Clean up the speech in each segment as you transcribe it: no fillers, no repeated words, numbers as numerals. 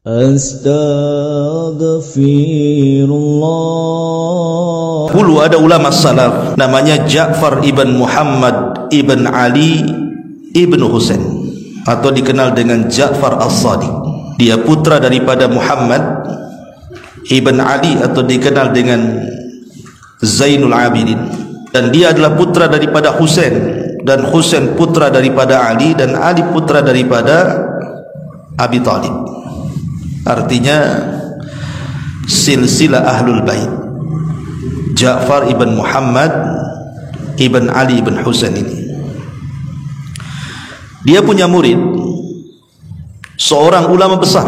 Astaghfirullah. Dulu ada ulama salaf namanya Ja'far ibn Muhammad ibn Ali ibn Husain, atau dikenal dengan Ja'far as-Sadiq. Dia putra daripada Muhammad ibn Ali, atau dikenal dengan Zainul Abidin, dan dia adalah putra daripada Husain, dan Husain putra daripada Ali, dan Ali putra daripada Abi Talib. Artinya silsilah Ahlul Bait. Ja'far ibn Muhammad ibn Ali ibn Husain ini, dia punya murid seorang ulama besar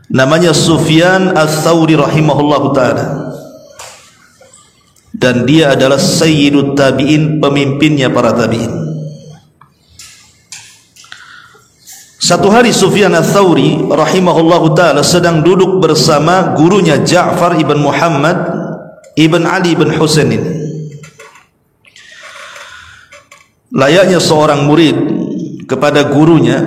namanya Sufyan Ats-Tsauri rahimahullahu ta'ala, dan dia adalah sayyidut tabi'in, pemimpinnya para tabi'in. Satu hari Sufyan Ats-Tsauri rahimahullahu ta'ala sedang duduk bersama gurunya Ja'far ibn Muhammad ibn Ali ibn Husain ini. Layaknya seorang murid kepada gurunya,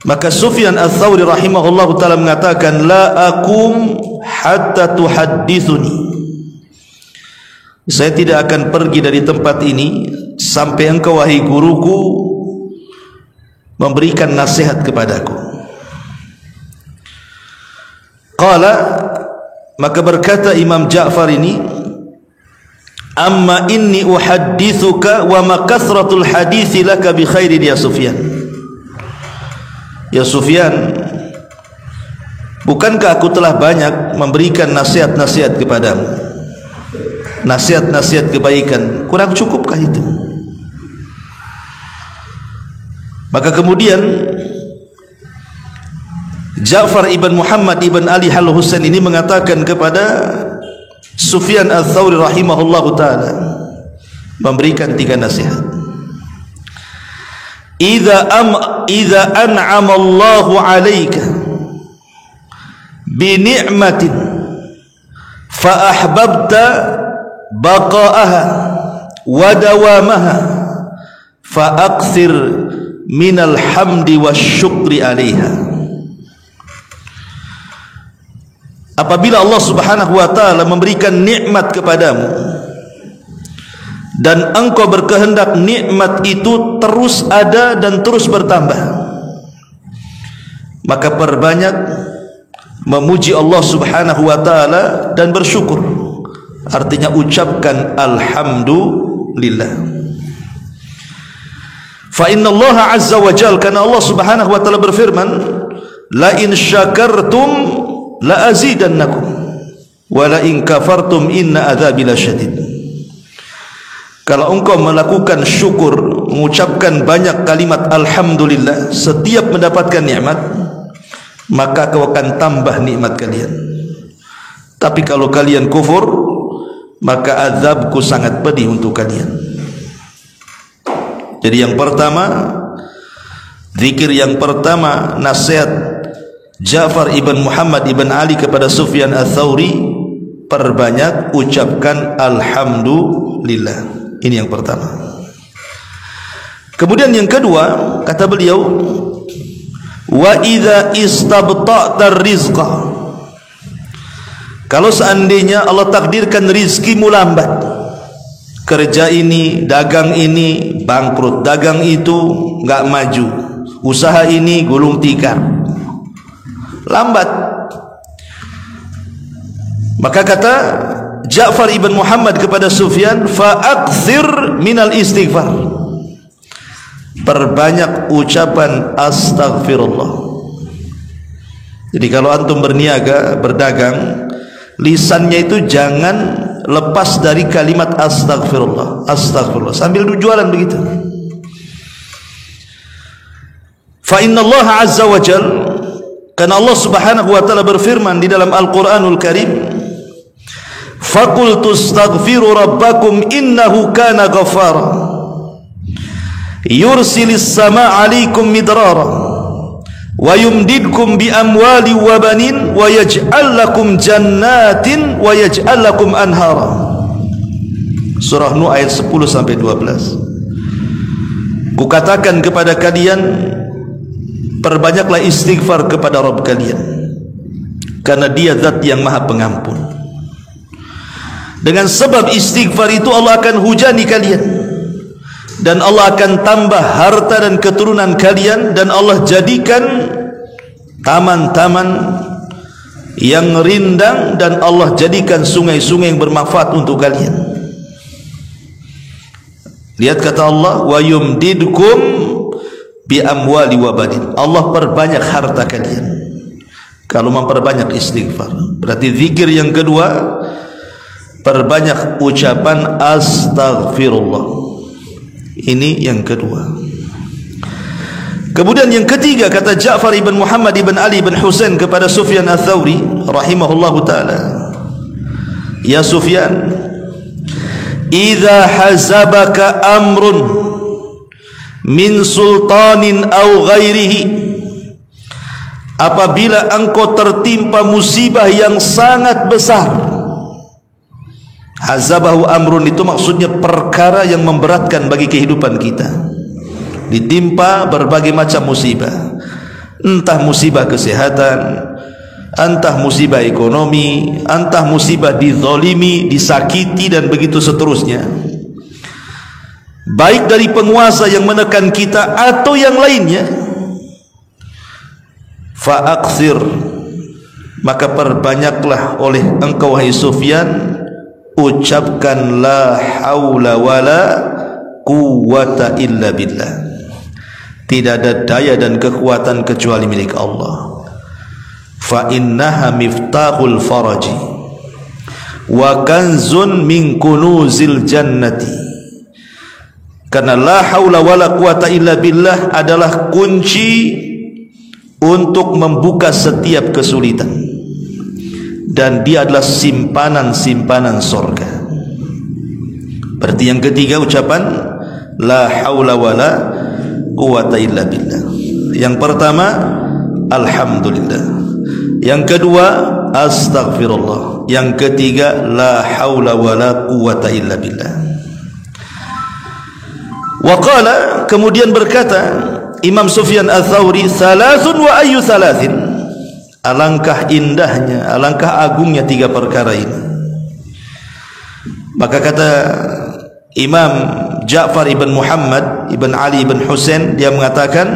maka Sufyan Ats-Tsauri rahimahullahu ta'ala mengatakan, la aqum hatta tuhaddithuni, saya tidak akan pergi dari tempat ini sampai engkau wahai guruku memberikan nasihat kepadaku. Qala, maka berkata Imam Ja'far ini, amma inni uhaddithuka wa ma kathratul hadithi laka bi khairin ya Sufyan. Ya Sufyan, bukankah aku telah banyak memberikan nasihat-nasihat kepadamu, nasihat-nasihat kebaikan, kurang cukupkah itu? Maka kemudian Ja'far ibn Muhammad ibn Ali al-Husain ini mengatakan kepada Sufyan Ats-Tsauri rahimahullahu ta'ala, memberikan 3 nasihat. Idza an'ama Allahu 'alaika bi ni'matin fa ahbabta baqa'aha wa dawamaha fa aqsir minal hamdi wasyukri 'alaiha. Apabila Allah Subhanahu wa taala memberikan nikmat kepadamu dan engkau berkehendak nikmat itu terus ada dan terus bertambah, maka perbanyak memuji Allah Subhanahu wa taala dan bersyukur. Artinya ucapkan alhamdulillah. Fa inna Allah azza wa jalla, karena Allah Subhanahu wa taala berfirman, la in syakartum la azidannakum wa la in kafartum inna adzabi lasyadid. Kalau engkau melakukan syukur, mengucapkan banyak kalimat alhamdulillah setiap mendapatkan nikmat, maka kau akan tambah nikmat kalian. Tapi kalau kalian kufur, maka azabku sangat pedih untuk kalian. Jadi yang pertama, zikir yang pertama, nasihat Ja'far ibn Muhammad ibn Ali kepada Sufyan Ats-Tsauri, perbanyak ucapkan alhamdulillah. Ini yang pertama. Kemudian yang kedua, kata beliau, wa idza istabta'ta rizqa, kalau seandainya Allah takdirkan rizkimu lambat, kerja ini, dagang ini bangkrut, dagang itu enggak maju, usaha ini gulung tikar, lambat, maka kata Ja'far ibn Muhammad kepada Sufyan, fa aktsir minal istighfar, perbanyak ucapan astaghfirullah. Jadi kalau antum berniaga, berdagang, lisannya itu jangan lepas dari kalimat astaghfirullah, astaghfirullah, sambil jualan begitu. Fa innallaha azza wa jalla, karena Allah Subhanahu wa taala berfirman di dalam Al-Qur'anul Karim, faqultu astaghfiru rabbakum innahu kana ghaffara yursilis samaa 'alaikum midrara wa yumdidkum bi amwali wa banin wa yaj'al lakum jannatin wa yaj'al lakum anhara. Surah Nuh ayat 10 sampai 12. Kukatakan kepada kalian, Perbanyaklah istighfar kepada Rabb kalian, karena Dia zat yang maha pengampun. Dengan sebab istighfar itu Allah akan hujani kalian, dan Allah akan tambah harta dan keturunan kalian, dan Allah jadikan taman-taman yang rindang, dan Allah jadikan sungai-sungai yang bermanfaat untuk kalian. Lihat kata Allah, wa yumdidkum bi amwali wa banin. Allah perbanyak harta kalian kalau memperbanyak istighfar. Berarti zikir yang kedua, perbanyak ucapan astaghfirullah. Ini yang kedua. Kemudian yang ketiga, kata Ja'far ibn Muhammad ibn Ali ibn Husain kepada Sufyan al-Thawri rahimahullahu ta'ala, ya Sufyan, idza hazabaka amrun min sultanin aw ghairihi, apabila engkau tertimpa musibah yang sangat besar. Hazabahu amrun itu maksudnya perkara yang memberatkan bagi kehidupan kita. Ditimpa berbagai macam musibah, entah musibah kesehatan, entah musibah ekonomi, entah musibah dizalimi, disakiti, dan begitu seterusnya, baik dari penguasa yang menekan kita atau yang lainnya. Fa'aksir, maka perbanyaklah oleh engkau wahai Sufyan, ucapkan la haula wala quwwata illa billah. Tidak ada daya dan kekuatan kecuali milik Allah. Fa innaha miftahul faraji wa kanzun min kunuzil jannati. Karena la haula wala quwata illa billah adalah kunci untuk membuka setiap kesulitan, dan dia adalah simpanan-simpanan surga. Berarti yang ketiga ucapan la haula wala quwata illa billah. Yang pertama alhamdulillah, yang kedua astaghfirullah, yang ketiga la haula wala quwata illa billah. Wa qala, kemudian berkata Imam Sufyan al-Thawri, thalathun wa ayyu thalathin, alangkah indahnya, alangkah agungnya tiga perkara ini. Maka kata Imam Ja'far ibn Muhammad ibn Ali ibn Husain, dia mengatakan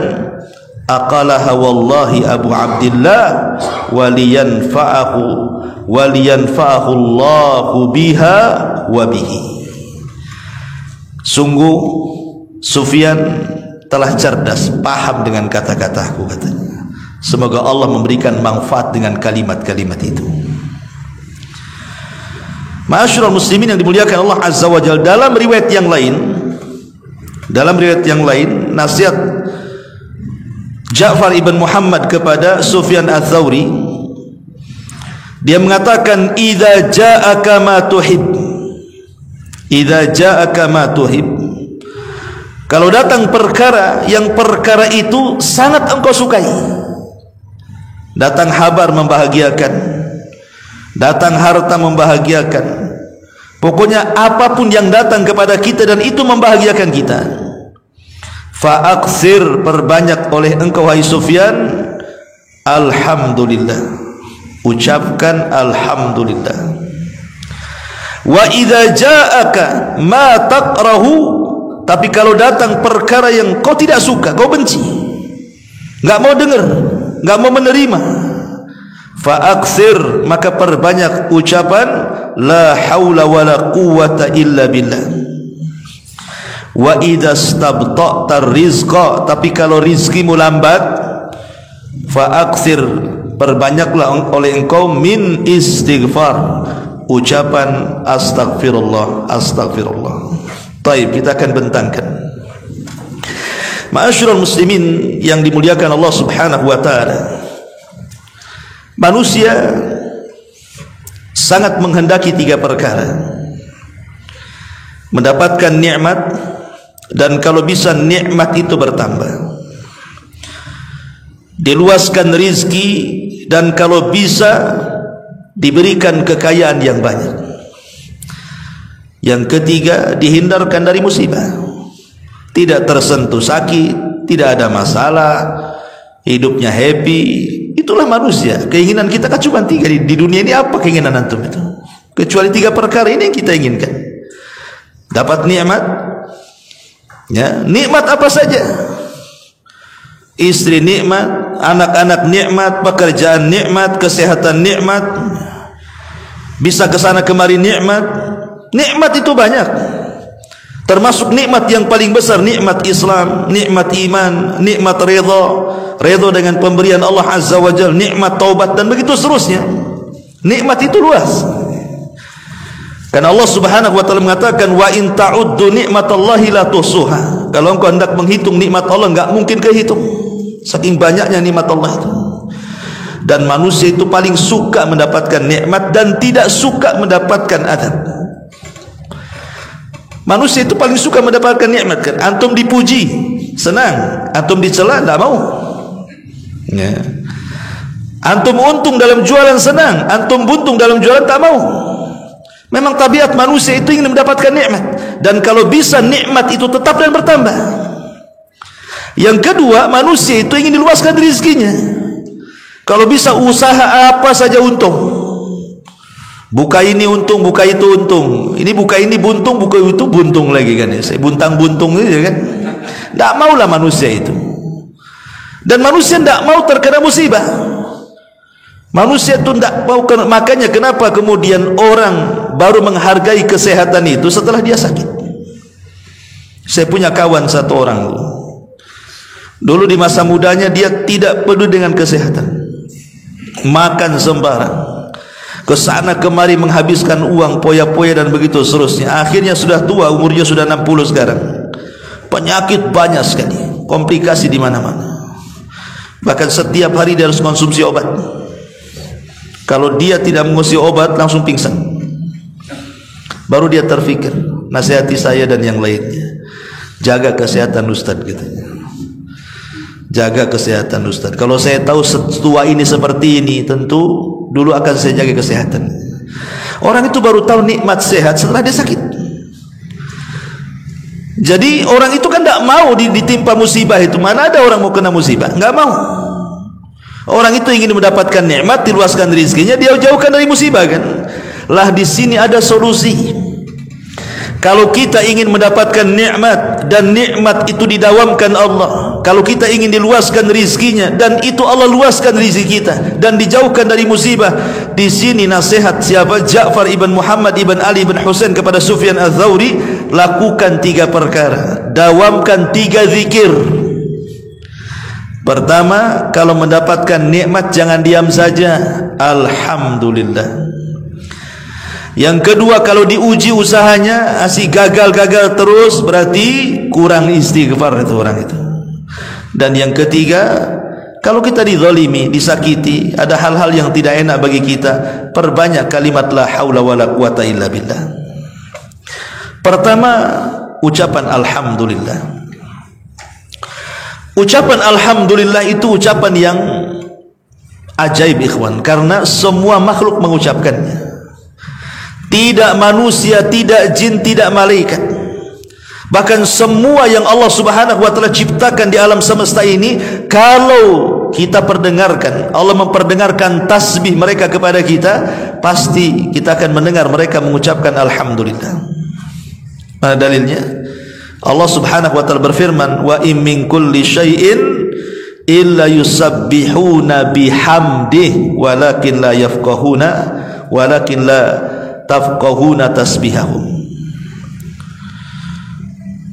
aqalaha wallahi Abu Abdillah waliyanfa'ahu Allahu biha wa bihi. Sungguh Sufyan telah cerdas, paham dengan kata-kataku, katanya. Semoga Allah memberikan manfaat dengan kalimat-kalimat itu. Ma'asyiral muslimin yang dimuliakan Allah Azza wa Jalla, dalam riwayat yang lain, nasihat Ja'far ibn Muhammad kepada Sufyan al-Thawri, dia mengatakan idza ja'aka ma tuhib, idza ja'aka ma tuhib, kalau datang perkara yang perkara itu sangat engkau sukai, datang kabar membahagiakan, datang harta membahagiakan, pokoknya apapun yang datang kepada kita dan itu membahagiakan kita, fa'aksir, perbanyak oleh engkau wahai Sufyan alhamdulillah, ucapkan alhamdulillah. Wa idza ja'aka ma taqrahu, tapi kalau datang perkara yang kau tidak suka, kau benci, enggak mau dengar, enggak mau menerima, fa'aksir, maka perbanyak ucapan la haula wala quwwata illa billah. Wa idza stabta'ta rizqa, tapi kalau rizkimu lambat, fa'aksir, perbanyaklah oleh engkau min istighfar, ucapan astagfirullah, astagfirullah. Baik, kita akan bentangkan. Ma'asyiral muslimin yang dimuliakan Allah Subhanahu wa taala, manusia sangat menghendaki tiga perkara: mendapatkan nikmat, dan kalau bisa nikmat itu bertambah, diluaskan rizki, dan kalau bisa diberikan kekayaan yang banyak. Yang ketiga, dihindarkan dari musibah, tidak tersentuh sakit, tidak ada masalah, hidupnya happy. Itulah manusia. Keinginan kita kan cuma 3 di dunia ini. Apa keinginan antum itu? Kecuali 3 perkara ini yang kita inginkan. Dapat nikmat, ya, nikmat apa saja. Istri nikmat, anak-anak nikmat, pekerjaan nikmat, kesehatan nikmat, bisa ke sana kemari nikmat. Nikmat itu banyak. Termasuk nikmat yang paling besar, nikmat Islam, nikmat iman, nikmat redha dengan pemberian Allah Azza wa Jalla, nikmat taubat, dan begitu seterusnya. Nikmat itu luas. Karena Allah Subhanahu wa taala mengatakan, wa in ta'uddu nikmatallahi la tuhsuha. Kalau engkau hendak menghitung nikmat Allah, enggak mungkin kehitung. Saking banyaknya nikmat Allah itu. Dan manusia itu paling suka mendapatkan nikmat dan tidak suka mendapatkan azab. Manusia itu paling suka mendapatkan nikmat kan. Antum dipuji, senang. Antum dicela, enggak mau. Ya. Antum untung dalam jualan, senang. Antum buntung dalam jualan, tak mau. Memang tabiat manusia itu ingin mendapatkan nikmat. Dan kalau bisa nikmat itu tetap dan bertambah. Yang kedua, manusia itu ingin diluaskan rezekinya. Kalau bisa usaha apa saja untung. Buka ini untung, buka itu untung. Ini buka ini buntung, buka itu buntung lagi kan. Saya buntang-buntung itu kan. Tak maulah manusia itu. Dan manusia tidak mau terkena musibah. Manusia itu tidak mau. Makanya kenapa kemudian orang baru menghargai kesehatan itu setelah dia sakit. Saya punya kawan satu orang dulu di masa mudanya dia tidak peduli dengan kesehatan, makan sembarang, kesana kemari menghabiskan uang poya-poya dan begitu seterusnya. Akhirnya sudah tua, umurnya sudah 60 sekarang. Penyakit banyak sekali, komplikasi di mana-mana. Bahkan setiap hari dia harus konsumsi obat. Kalau dia tidak mengonsumsi obat langsung pingsan. Baru dia terfikir, nasihati saya dan yang lainnya, jaga kesehatan Ustaz gitu. Jaga kesehatan Ustaz. Kalau saya tahu setua ini seperti ini, tentu dulu akan saya jaga kesehatan. Orang itu baru tahu nikmat sehat setelah dia sakit. Jadi orang itu kan tidak mau ditimpa musibah itu. Mana ada orang mau kena musibah? Enggak mau. Orang itu ingin mendapatkan nikmat, diluaskan rezekinya, dia jauhkan dari musibah kan. Lah di sini ada solusi. Kalau kita ingin mendapatkan nikmat dan nikmat itu didawamkan Allah, kalau kita ingin diluaskan rezekinya dan itu Allah luaskan rezeki kita dan dijauhkan dari musibah, di sini nasihat siapa? Ja'far ibn Muhammad ibn Ali ibn Husain kepada Sufyan Ats-Tsauri, lakukan 3 perkara, dawamkan 3 zikir. Pertama, kalau mendapatkan nikmat jangan diam saja, alhamdulillah. Yang kedua, kalau diuji usahanya masih gagal-gagal terus, berarti kurang istighfar itu orang itu. Dan yang ketiga, kalau kita dizalimi, disakiti, ada hal-hal yang tidak enak bagi kita, perbanyak kalimat la haula wala quwata illa billah. Pertama, ucapan alhamdulillah. Ucapan alhamdulillah itu ucapan yang ajaib ikhwan, karena semua makhluk mengucapkannya. Tidak manusia, tidak jin, tidak malaikat. Bahkan semua yang Allah Subhanahu wa taala ciptakan di alam semesta ini, kalau kita perdengarkan, Allah memperdengarkan tasbih mereka kepada kita, pasti kita akan mendengar mereka mengucapkan alhamdulillah. Mana dalilnya? Allah Subhanahu wa taala berfirman, wa in min kulli syai'in illa yusabbihuna bihamdihi walakin la yafqahuna walakin la tafqahuna tasbihahum.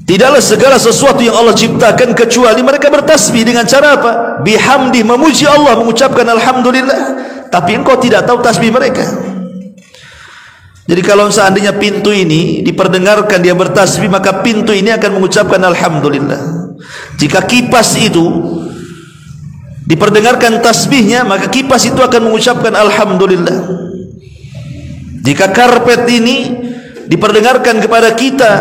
Tidaklah segala sesuatu yang Allah ciptakan kecuali mereka bertasbih dengan cara apa? Bihamdi, memuji Allah, mengucapkan alhamdulillah. Tapi engkau tidak tahu tasbih mereka. Jadi kalau seandainya pintu ini diperdengarkan dia bertasbih, maka pintu ini akan mengucapkan alhamdulillah. Jika kipas itu diperdengarkan tasbihnya, maka kipas itu akan mengucapkan alhamdulillah. Jika karpet ini diperdengarkan kepada kita,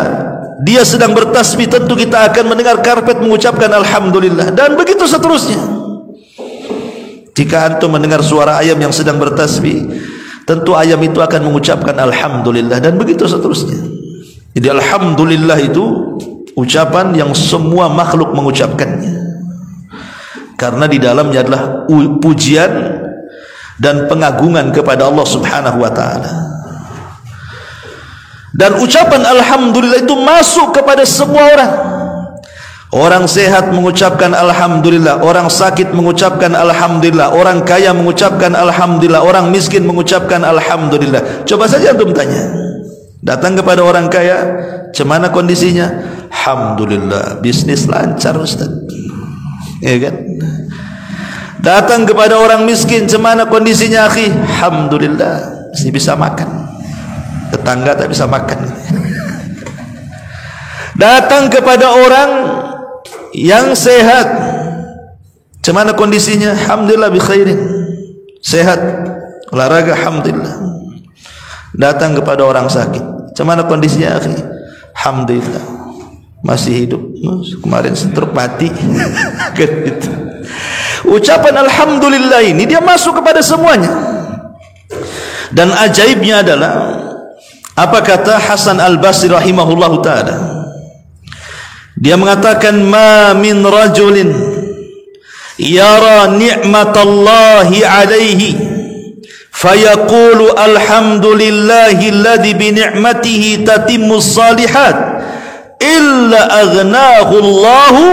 dia sedang bertasbih, tentu kita akan mendengar karpet mengucapkan alhamdulillah, dan begitu seterusnya. Jika antum mendengar suara ayam yang sedang bertasbih, tentu ayam itu akan mengucapkan alhamdulillah, dan begitu seterusnya. Jadi alhamdulillah itu ucapan yang semua makhluk mengucapkannya. karena di dalamnya adalah pujian dan pengagungan kepada Allah Subhanahu wa taala. Dan ucapan alhamdulillah itu masuk kepada semua orang. Orang sehat mengucapkan alhamdulillah, orang sakit mengucapkan alhamdulillah, orang kaya mengucapkan alhamdulillah, orang miskin mengucapkan alhamdulillah. Coba saja antum tanya, datang kepada orang kaya, "Cemana kondisinya?" "Alhamdulillah, bisnis lancar Ustaz." Ya kan? Datang kepada orang miskin, "Cemana kondisinya akhi?" "Alhamdulillah, masih bisa makan." Tetangga tak bisa makan. Datang kepada orang yang sehat, "Cemana kondisinya?" "Alhamdulillah bi khairin." Sehat, olahraga, alhamdulillah. Datang kepada orang sakit, "Cemana kondisinya akhi?" "Alhamdulillah, masih hidup. Kemarin stroke mati." Gitu. Ucapan alhamdulillah ini dia masuk kepada semuanya. Dan ajaibnya adalah apa kata Hasan Al-Basri rahimahullahu ta'ala? Dia mengatakan, "Ma min rajulin yara ni'matallahi alaihi fayaqulu alhamdulillahi alladhi bi ni'matihi tatimmu salihat illa aghnahu Allahu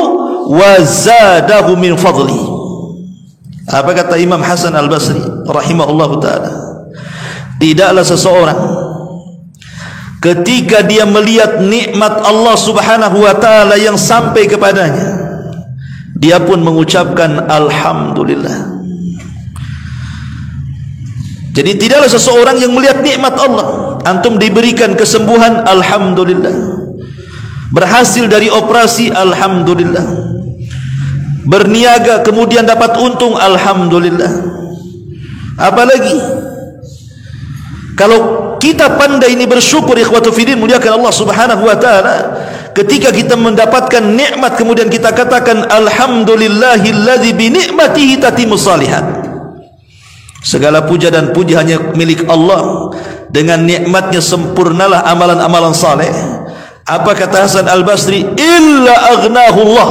wa zadahu min fadli." Apa kata Imam Hasan Al-Basri rahimahullahu ta'ala? Tidaklah seseorang ketika dia melihat nikmat Allah Subhanahu wa taala yang sampai kepadanya, dia pun mengucapkan alhamdulillah. Jadi tidaklah seseorang yang melihat nikmat Allah, antum diberikan kesembuhan, alhamdulillah. Berhasil dari operasi, alhamdulillah. Berniaga kemudian dapat untung, alhamdulillah. Apalagi kalau kita pandai ini bersyukur, ikhwatu fiddin, muliakan Allah Subhanahu wa taala, ketika kita mendapatkan nikmat kemudian kita katakan alhamdulillahilladzi bi ni'matihi tatimmus shalihat. Segala puja dan puji hanya milik Allah, dengan nikmatnya sempurnalah amalan-amalan saleh. Apa kata Hasan Al-Basri? Illa aghnahu Allah,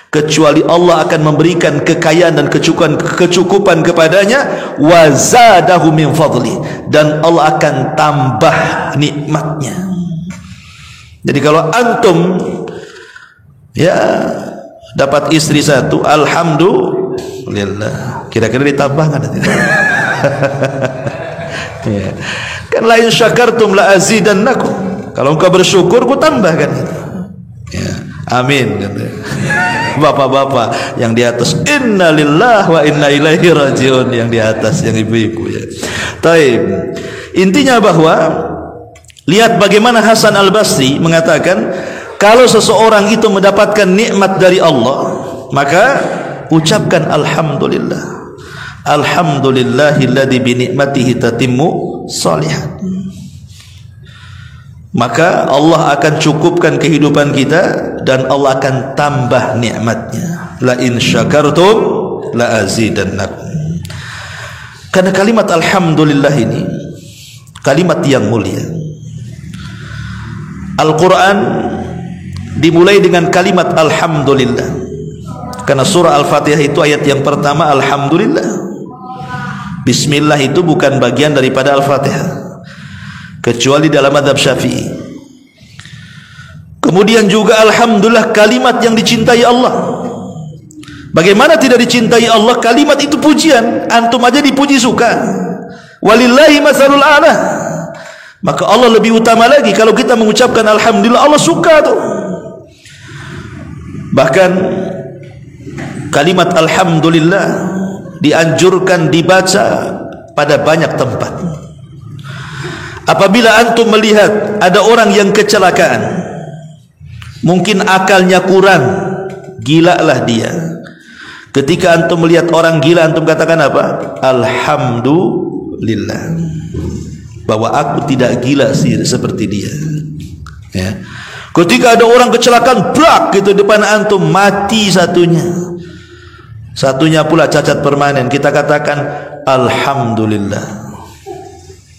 kecuali Allah akan memberikan kekayaan dan kecukupan kepadanya, wa zadahu min fadli, dan Allah akan tambah nikmatnya. Jadi kalau antum ya dapat istri satu, alhamdulillah, kira-kira ditambah kan? Ya. Kan la in syakartum la azidannakum, kalau engkau bersyukur ku tambahkan. Ya. Amin. Bapak-bapak yang di atas, innalillah wa inna ilaihi rajiun, yang di atas, yang ibu-ibu ya. Taib. Intinya bahwa lihat bagaimana Hasan Al-Basri mengatakan, kalau seseorang itu mendapatkan nikmat dari Allah, maka ucapkan alhamdulillah. Alhamdulillahilladzi bi ni'matihi tatimmu shalihat. Maka Allah akan cukupkan kehidupan kita dan Allah akan tambah nikmatnya. La in syakartum la azidannakum. Karena kalimat alhamdulillah ini kalimat yang mulia. Al-Quran dimulai dengan kalimat alhamdulillah, karena surah Al-Fatihah itu ayat yang pertama alhamdulillah. Bismillah itu bukan bagian daripada Al-Fatihah kecuali dalam mazhab Syafi'i. Kemudian juga alhamdulillah kalimat yang dicintai Allah. Bagaimana tidak dicintai Allah? Kalimat itu pujian, antum aja dipuji suka. Walillahi masalul a'la. Maka Allah lebih utama lagi kalau kita mengucapkan alhamdulillah, Allah suka tuh. Bahkan kalimat alhamdulillah dianjurkan dibaca pada banyak tempat. Apabila antum melihat ada orang yang kecelakaan, mungkin akalnya kurang, gila lah dia. Ketika antum melihat orang gila, antum katakan apa? Alhamdulillah, bahwa aku tidak gila sih seperti dia. Ya. Ketika ada orang kecelakaan, brak gitu depan antum, mati satunya pula cacat permanen, kita katakan alhamdulillah.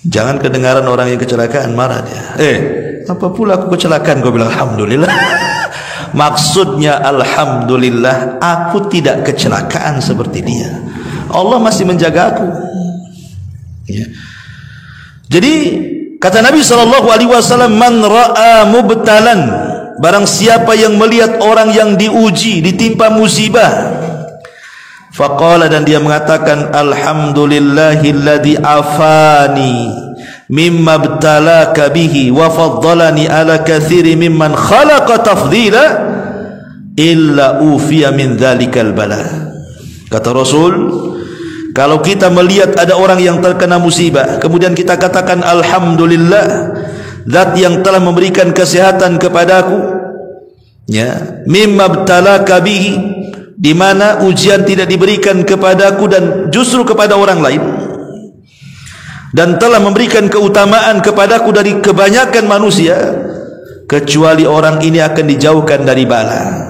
Jangan kedengaran orang yang kecelakaan marah dia. Apa pula aku kecelakaan, kau bilang alhamdulillah. Maksudnya alhamdulillah aku tidak kecelakaan seperti dia. Allah masih menjaga aku. Ya. Jadi kata Nabi SAW, man ra'a mubtalan, barang siapa yang melihat orang yang diuji, ditimpa musibah, faqala, dan dia mengatakan alhamdulillahilladzi afani mimma btalaka bihi wa faddalani ala katsiri mimman khalaqa tafdila illa ufiya min dzalikal bala. Kata Rasul, kalau kita melihat ada orang yang terkena musibah, kemudian kita katakan alhamdulillah, zat yang telah memberikan kesehatan kepadaku, ya, mimma btalaka bihi, di mana ujian tidak diberikan kepadaku dan justru kepada orang lain, dan telah memberikan keutamaan kepadaku dari kebanyakan manusia, kecuali orang ini akan dijauhkan dari bala.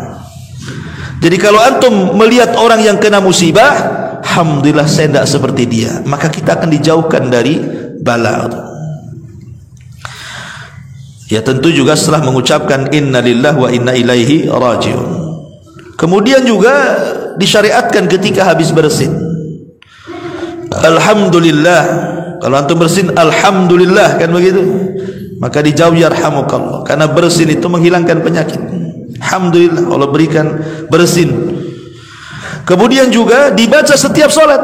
Jadi kalau antum melihat orang yang kena musibah, alhamdulillah saya tidak seperti dia, maka kita akan dijauhkan dari bala. Ya, tentu juga setelah mengucapkan inna lillahi wa inna ilaihi rajiun. Kemudian juga disyariatkan ketika habis bersin, alhamdulillah. Kalau antum bersin alhamdulillah, kan begitu, maka dijawab yarhamukallah, karena bersin itu menghilangkan penyakit. Alhamdulillah Allah berikan bersin. Kemudian juga dibaca setiap solat.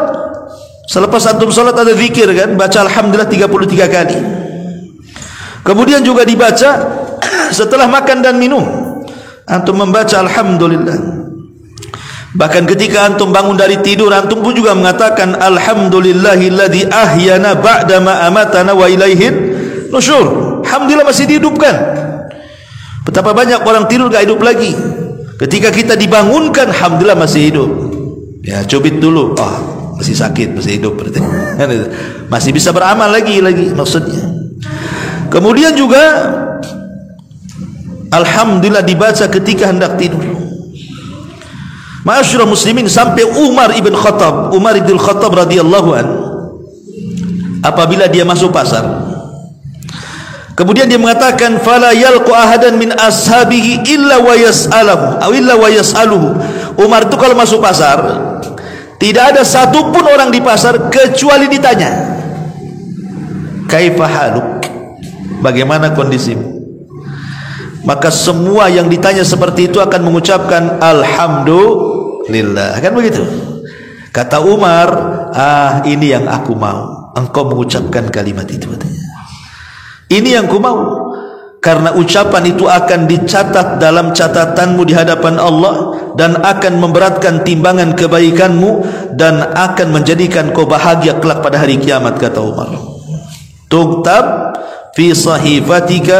Selepas antum solat ada zikir, kan, baca alhamdulillah 33 kali. Kemudian juga dibaca setelah makan dan minum, antum membaca alhamdulillah. Bahkan ketika antum bangun dari tidur, antum pun juga mengatakan alhamdulillahilladzi ahyana ba'dama amatana wa ilaihin nusyur. Alhamdulillah masih dihidupkan. Betapa banyak orang tidur gak hidup lagi. Ketika kita dibangunkan, alhamdulillah masih hidup. Ya, cubit dulu, masih sakit, masih hidup berarti. Masih bisa beramal lagi maksudnya. Kemudian juga alhamdulillah dibaca ketika hendak tidur. Ma'asyiral muslimin, sampai Umar ibn Khattab radhiyallahu an, apabila dia masuk pasar, kemudian dia mengatakan fala yalqu ahadan min ashabihi illa wa yas'aluhu. Umar itu kalau masuk pasar, tidak ada satupun orang di pasar kecuali ditanya, kaifa haluk, bagaimana kondisimu? Maka semua yang ditanya seperti itu akan mengucapkan alhamdulillah, kan begitu. Kata Umar, ini yang aku mau, engkau mengucapkan kalimat itu, katanya. Ini yang ku mau, karena ucapan itu akan dicatat dalam catatanmu di hadapan Allah, dan akan memberatkan timbangan kebaikanmu, dan akan menjadikan kau bahagia kelak pada hari kiamat, kata Umar. Tuktab fi sahifatika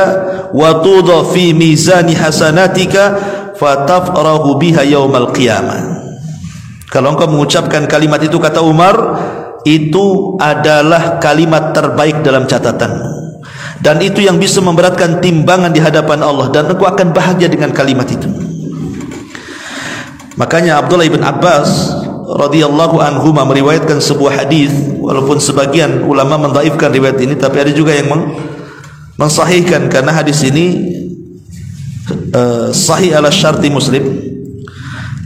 wa tudha fi mizani hasanatika fatafrahu biha yaumal qiyamah. Kalau engkau mengucapkan kalimat itu, kata Umar, itu adalah kalimat terbaik dalam catatanmu, dan itu yang bisa memberatkan timbangan di hadapan Allah, dan engkau akan bahagia dengan kalimat itu. Makanya Abdullah ibn Abbas radhiyallahu anhuma meriwayatkan sebuah hadis, walaupun sebagian ulama mendhaifkan riwayat ini, tapi ada juga yang mensahihkan, karena hadis ini sahih ala syarti Muslim.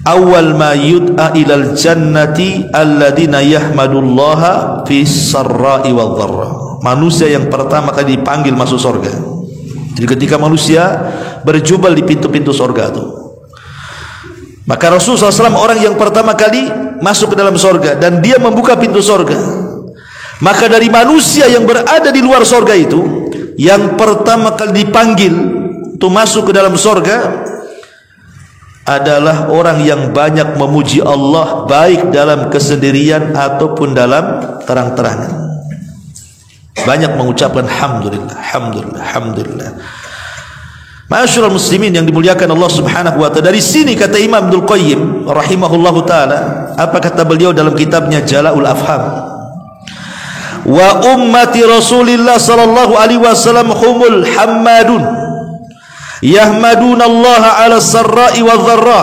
Awal ma yud'a ilal jannati alladina yahmadullaha fi sarra'i wal dharra. Manusia yang pertama kali dipanggil masuk surga. Jadi ketika manusia berjubel di pintu-pintu surga itu, maka Rasulullah SAW orang yang pertama kali masuk ke dalam surga, dan dia membuka pintu surga. Maka dari manusia yang berada di luar surga itu, yang pertama kali dipanggil untuk masuk ke dalam surga adalah orang yang banyak memuji Allah, baik dalam kesendirian ataupun dalam terang-terangan. Banyak mengucapkan alhamdulillah, alhamdulillah, alhamdulillah. Ma'asyiral muslimin yang dimuliakan Allah Subhanahu wa taala. Dari sini kata Imam Ibnul Qayyim rahimahullahu taala, apa kata beliau dalam kitabnya Jala'ul Afham? Wa ummati Rasulillah sallallahu alaihi wasallam humul hammadun yahmaduna Allah ala sarra'i wa dharra,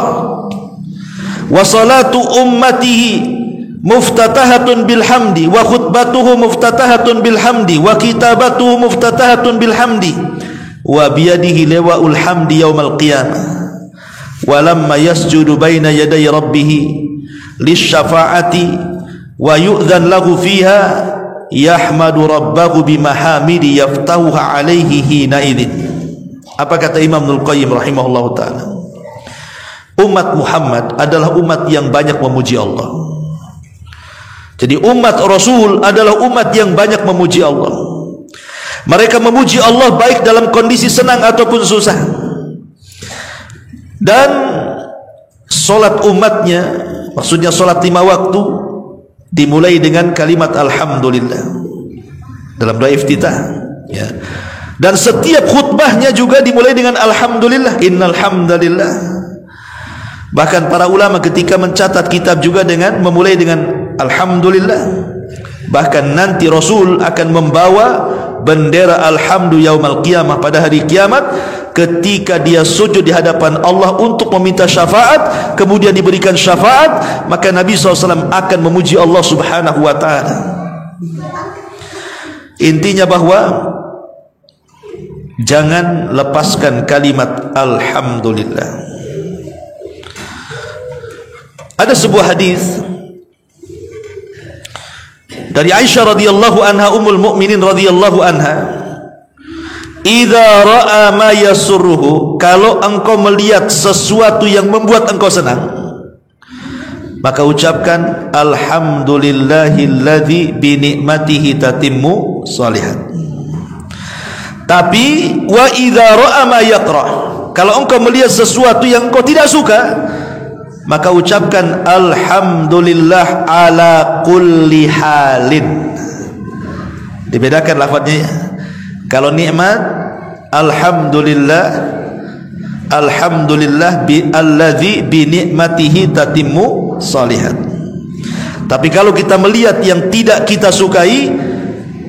wa salatu ummatihi muftatahatun bilhamdi, wa khutbatuhu muftatahatun bilhamdi, wa kitabatuhu muftatahatun bilhamdi, wa biyadihi lewa'ul hamdi yaumal qiyamah. walamma yasjudu baina yaday rabbih lisyafa'ati wa yu'dhan lahu fiha yahmadu rabbahu bimahamidi yaftahuha alaihi hina idzin. Apa kata Imam Ibnul Qayyim rahimahullahu taala? Umat Muhammad adalah umat yang banyak memuji Allah. Jadi umat Rasul adalah umat yang banyak memuji Allah. Mereka memuji Allah baik dalam kondisi senang ataupun susah. Dan solat umatnya, maksudnya solat 5 waktu, dimulai dengan kalimat alhamdulillah dalam doa iftitah, ya. Dan setiap khutbahnya juga dimulai dengan alhamdulillah, innal hamdalillah. Bahkan para ulama ketika mencatat kitab juga dengan memulai dengan alhamdulillah. Bahkan nanti Rasul akan membawa bendera alhamdu yaumal qiyamah pada hari kiamat, ketika dia sujud di hadapan Allah untuk meminta syafaat, kemudian diberikan syafaat, maka Nabi SAW akan memuji Allah subhanahu wa ta'ala. Intinya bahwa jangan lepaskan kalimat alhamdulillah. Ada sebuah hadis dari Aisyah radhiyallahu anha, ummul mukminin radhiyallahu anha, idza ra'a ma yasurruhu, kalau engkau melihat sesuatu yang membuat engkau senang, maka ucapkan alhamdulillahilladzi bi ni'matihi tatimmu shalihat. Tapi wa idza ra'a ma yakrah, kalau engkau melihat sesuatu yang engkau tidak suka, maka ucapkan alhamdulillah ala kulli halin. Dibedakan lafadznya ya. Kalau nikmat alhamdulillah, alhamdulillah bi alladzi bi ni'matihi tatimmu shalihat. Tapi kalau kita melihat yang tidak kita sukai,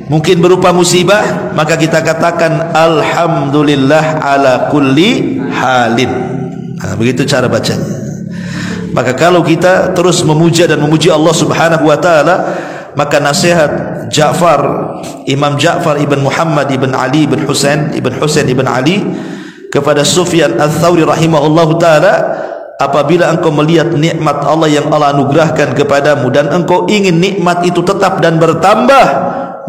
mungkin berupa musibah, maka kita katakan alhamdulillah ala kulli halin. Nah, begitu cara bacanya. Maka kalau kita terus memuja dan memuji Allah subhanahu wa ta'ala, maka nasihat Imam Ja'far ibn Muhammad ibn Ali ibn Husain ibn Ali kepada Sufyan al-Thawri rahimahullahu ta'ala, apabila engkau melihat nikmat Allah yang Allah anugerahkan kepadamu dan engkau ingin nikmat itu tetap dan bertambah,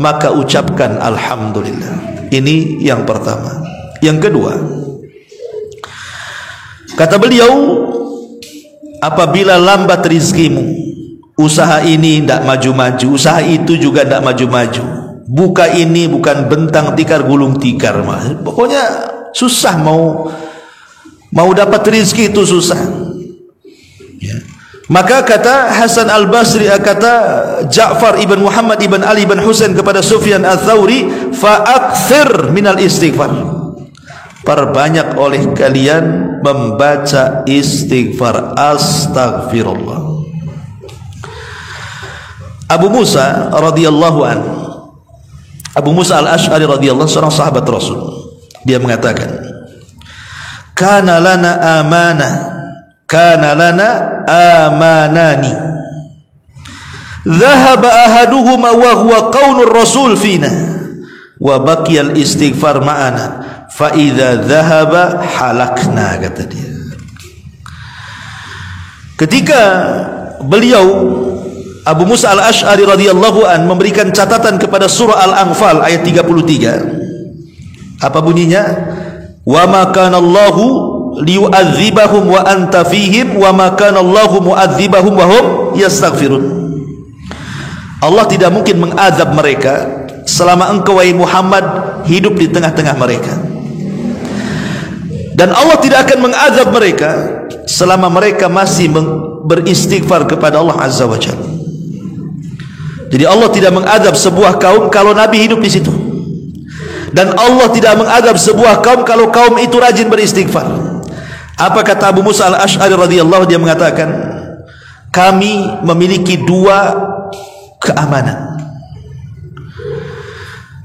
maka ucapkan alhamdulillah. Ini yang pertama. Yang kedua, kata beliau, apabila lambat rizkimu, usaha ini tidak maju-maju, usaha itu juga tidak maju-maju, buka ini bukan bentang tikar gulung tikar, pokoknya susah, mau dapat rizki itu susah, ya. Maka kata Hasan al-Basri, kata Ja'far ibn Muhammad ibn Ali ibn Husain kepada Sufyan al-Thawri, fa'akthir minal istighfar, perbanyak oleh kalian membaca istighfar, astaghfirullah. Abu Musa radhiyallahu an, Abu Musa al-Ash'ari radhiyallahu, seorang sahabat Rasul, dia mengatakan, kana lana amanani dhahaba ahaduhuma wa huwa qaulur rasul fina wa baqiyal istighfar ma'ana fa idza dhahaba halakna, kata dia. Ketika beliau Abu Musa al-Ash'ari radhiyallahu an memberikan catatan kepada surah Al-Anfal ayat 33, apa bunyinya? Wa ma kana Allahu liyu'adzibahum wa anta fihim wa ma kana Allahu mu'adzibahum wa hum yastaghfirun. Allah tidak mungkin mengazab mereka selama engkau wahai Muhammad hidup di tengah-tengah mereka, dan Allah tidak akan mengazab mereka selama mereka masih beristighfar kepada Allah Azza wa Jalla. Jadi Allah tidak mengazab sebuah kaum kalau Nabi hidup di situ, dan Allah tidak mengazab sebuah kaum kalau kaum itu rajin beristighfar. Apa kata Abu Musa al-Ash'ari radhiyallahu, dia mengatakan, kami memiliki dua keamanan.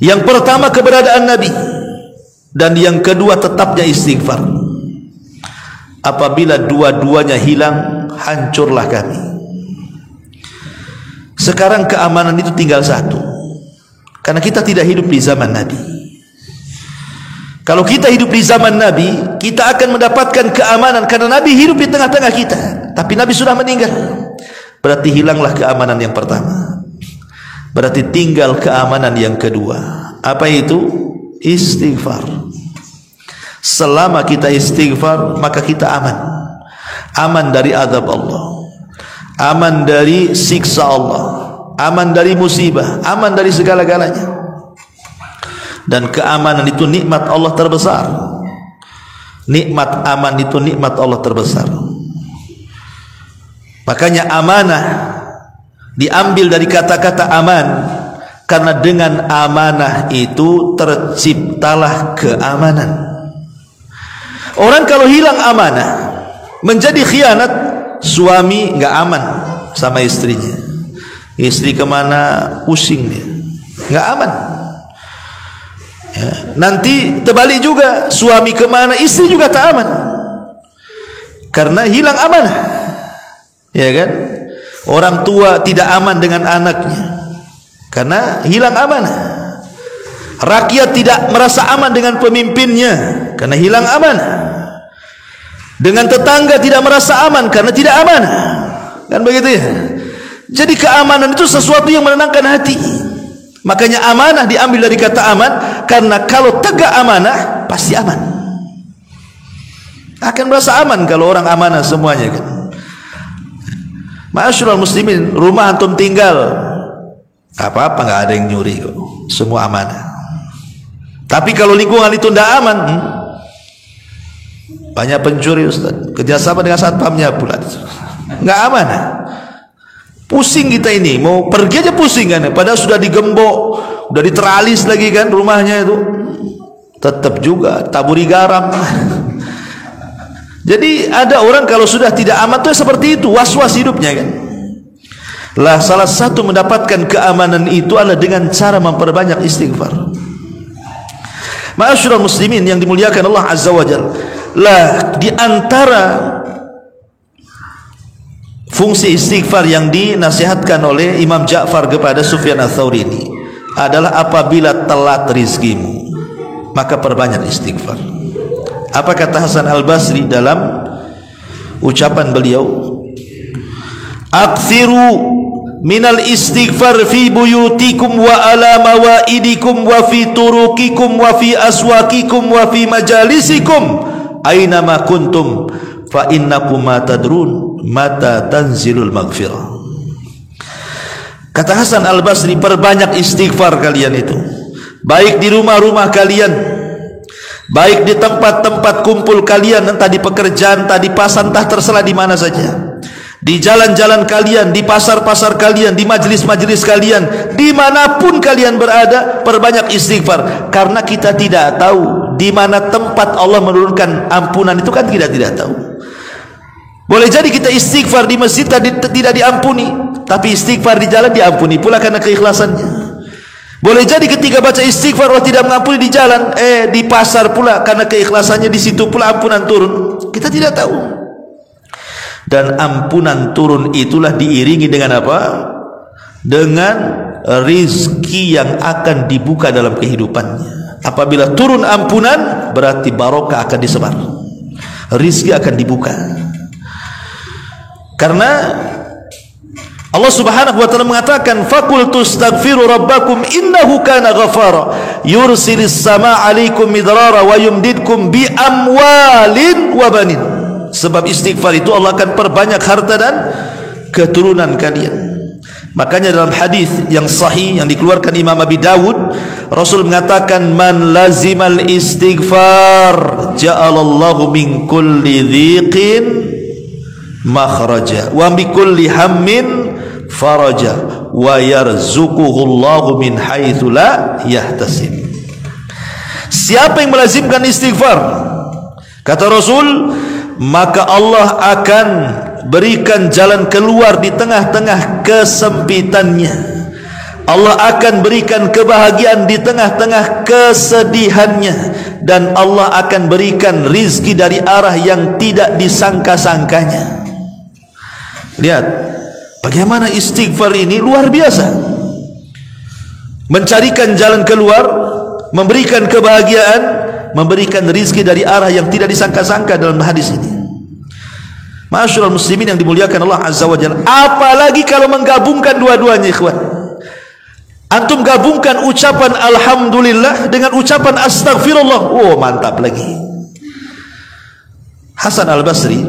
Yang pertama keberadaan Nabi, dan yang kedua tetapnya istighfar. Apabila dua-duanya hilang, hancurlah kami. Sekarang keamanan itu tinggal satu, karena kita tidak hidup di zaman Nabi. Kalau kita hidup di zaman Nabi, kita akan mendapatkan keamanan karena Nabi hidup di tengah-tengah kita. Tapi Nabi sudah meninggal. Berarti hilanglah keamanan yang pertama. Berarti tinggal keamanan yang kedua. Apa itu? Istighfar. Selama kita istighfar, maka kita aman. Aman dari azab Allah, aman dari siksa Allah, aman dari musibah, aman dari segala-galanya. Dan keamanan itu nikmat Allah terbesar. Nikmat aman itu nikmat Allah terbesar. Makanya amanah diambil dari kata-kata aman, karena dengan amanah itu terciptalah keamanan. Orang kalau hilang amanah, menjadi khianat. Suami nggak aman sama istrinya, istri kemana pusing dia, nggak aman. Ya, nanti terbalik juga, suami kemana istri juga tak aman, karena hilang amanah. Ya kan? Orang tua tidak aman dengan anaknya karena hilang amanah. Rakyat tidak merasa aman dengan pemimpinnya karena hilang amanah. Dengan tetangga tidak merasa aman karena tidak amanah. Kan begitu ya? Jadi keamanan itu sesuatu yang menenangkan hati. Makanya amanah diambil dari kata aman, karena kalau tegak amanah pasti aman. Akan merasa aman kalau orang amanah semuanya kan. Ma'asyiral muslimin, rumah antum tinggal, apa-apa nggak ada yang nyuri kok, semua amanah. Tapi kalau lingkungan itu tidak aman, banyak pencuri Ustaz, kerjasama dengan satpamnya pula, nggak amanah. Pusing kita ini, mau pergi aja pusing kan, padahal sudah digembok, sudah diteralis lagi kan rumahnya itu, tetap juga taburi garam. Jadi ada orang kalau sudah tidak aman itu seperti itu, was-was hidupnya kan. Lah salah satu mendapatkan keamanan itu adalah dengan cara memperbanyak istighfar. Ma'asyiral muslimin yang dimuliakan Allah Azza wa Jalla, lah di antara fungsi istighfar yang dinasihatkan oleh Imam Ja'far kepada Sufyan Ats-Tsauri ini adalah apabila telat rizkimu, maka perbanyak istighfar. Apa kata Hasan Al-Basri dalam ucapan beliau? Aktsiru minal istighfar fi buyutikum wa ala mawaidikum wa fi turuqikum wa fi aswaqikum wa fi majalisikum aina ma kuntum fa innakum ma tadrun mata tanzilul maghfirah. Kata Hasan Al-Basri, perbanyak istighfar kalian itu, baik di rumah-rumah kalian, baik di tempat-tempat kumpul kalian, entah di pekerjaan, entah di pasar, entah terserah di mana saja, di jalan-jalan kalian, di pasar-pasar kalian, di majelis-majelis kalian, dimanapun kalian berada, perbanyak istighfar. Karena kita tidak tahu di mana tempat Allah menurunkan ampunan itu, kan kita tidak tahu. Boleh jadi kita istighfar di masjid tidak diampuni, tapi istighfar di jalan diampuni pula karena keikhlasannya. Boleh jadi ketika baca istighfar Allah tidak mengampuni di jalan, di pasar pula karena keikhlasannya, di situ pula ampunan turun. Kita tidak tahu. Dan ampunan turun itulah diiringi dengan apa? Dengan rizki yang akan dibuka dalam kehidupannya. Apabila turun ampunan, berarti barokah akan disebar, rizki akan dibuka. Karena Allah Subhanahu wa taala mengatakan, faqultu astaghfiru rabbakum innahu kana ghafara yursilis samaa 'alaikum midrara wa yumdidkum bi amwalin wa banin. Sebab istighfar itu Allah akan perbanyak harta dan keturunan kalian. Makanya dalam hadis yang sahih yang dikeluarkan Imam Abi Dawud, Rasul mengatakan, man lazimal istighfar ja'alallahu min kulli dhiqin makhraja wa bi kulli hammin faraja wa yarzuquhu Allahu min haitsu la yahtasib. Siapa yang melazimkan istighfar, kata Rasul, maka Allah akan berikan jalan keluar di tengah-tengah kesempitannya. Allah akan berikan kebahagiaan di tengah-tengah kesedihannya, dan Allah akan berikan rizki dari arah yang tidak disangka-sangkanya. Lihat bagaimana istighfar ini luar biasa, mencarikan jalan keluar, memberikan kebahagiaan memberikan rizki dari arah yang tidak disangka-sangka dalam hadis ini. Ma'asyiral muslimin yang dimuliakan Allah Azza wa Jalla, apalagi kalau menggabungkan dua-duanya ikhwan. Antum gabungkan ucapan alhamdulillah dengan ucapan astagfirullah, oh mantap lagi. Hasan Al-Basri,